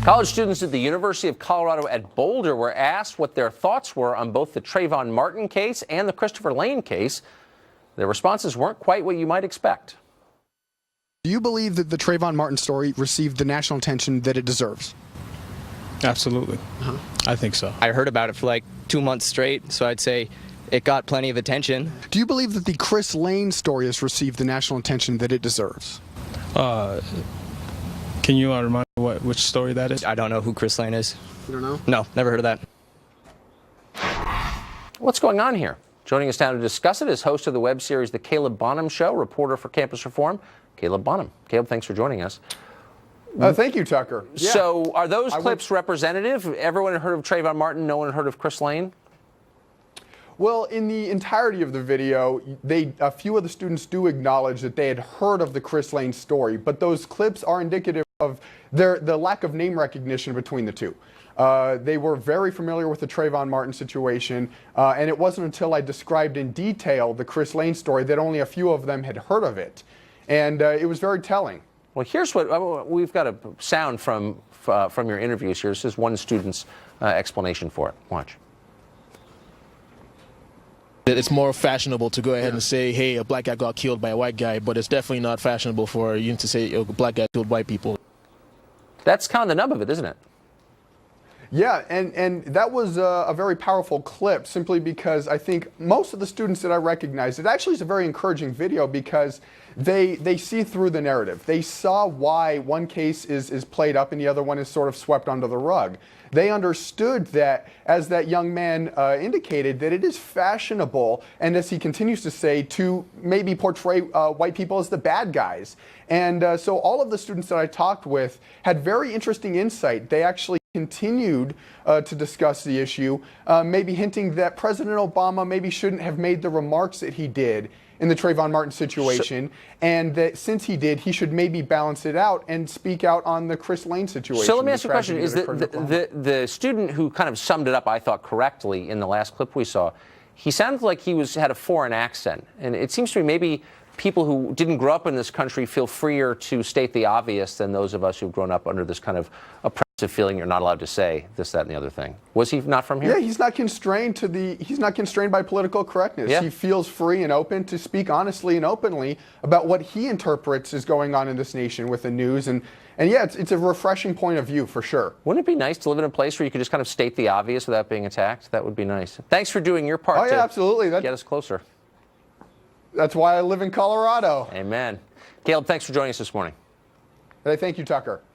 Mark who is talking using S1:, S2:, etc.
S1: College students at the University of Colorado at Boulder were asked what their thoughts were on both the Trayvon Martin case and the Christopher Lane case. Their responses weren't quite what you might expect.
S2: Do you believe that the Trayvon Martin story received the national attention that it deserves?
S3: Absolutely. I think so.
S4: I heard about it for like 2 months straight, so I'd say it got plenty of attention.
S2: Do you believe that the Chris Lane story has received the national attention that it deserves?
S3: Can you remind me which story that is?
S4: I don't know who Chris Lane is.
S2: You don't know?
S4: No, never heard of that.
S1: What's going on here? Joining us now to discuss it is host of the web series The Caleb Bonham Show, reporter for Campus Reform, Caleb Bonham. Caleb, thanks for joining us.
S5: Thank you, Tucker. Yeah.
S1: So are those clips representative? Everyone had heard of Trayvon Martin, no one had heard of Chris Lane?
S5: Well, in the entirety of the video, a few of the students do acknowledge that they had heard of the Chris Lane story, but those clips are indicative of the lack of name recognition between the two. They were very familiar with the Trayvon Martin situation, and it wasn't until I described in detail the Chris Lane story that only a few of them had heard of it. And it was very telling.
S1: Well, here's what we've got a sound from your interviews here. This is one student's explanation for it. Watch.
S6: It's more fashionable to go ahead and say, hey, a black guy got killed by a white guy, but it's definitely not fashionable for you to say a black guy killed white people.
S1: That's kind of the nub of it, isn't it?
S5: Yeah, and that was a very powerful clip simply because I think most of the students that I recognized, it actually is a very encouraging video because they see through the narrative. They saw why one case is played up and the other one is sort of swept under the rug. They understood that, as that young man indicated, that it is fashionable, and as he continues to say, to maybe portray white people as the bad guys. And so all of the students that I talked with had very interesting insight. They actually continued to discuss the issue, maybe hinting that President Obama maybe shouldn't have made the remarks that he did in the Trayvon Martin situation, and that since he did, he should maybe balance it out and speak out on the Chris Lane situation.
S1: So let me ask you a question. Is the student who kind of summed it up, I thought, correctly in the last clip we saw, he sounded like he had a foreign accent, and it seems to me maybe people who didn't grow up in this country feel freer to state the obvious than those of us who've grown up under this kind of oppressive feeling you're not allowed to say this, that, and the other thing. Was he not from here?
S5: Yeah, he's not constrained by political correctness.
S1: Yeah.
S5: He feels free and open to speak honestly and openly about what he interprets is going on in this nation with the news. And yeah, it's a refreshing point of view for sure.
S1: Wouldn't it be nice to live in a place where you could just kind of state the obvious without being attacked? That would be nice. Thanks for doing your part to
S5: absolutely.
S1: Get us closer.
S5: That's why I live in Colorado.
S1: Amen. Caleb, thanks for joining us this morning.
S5: Hey, thank you, Tucker.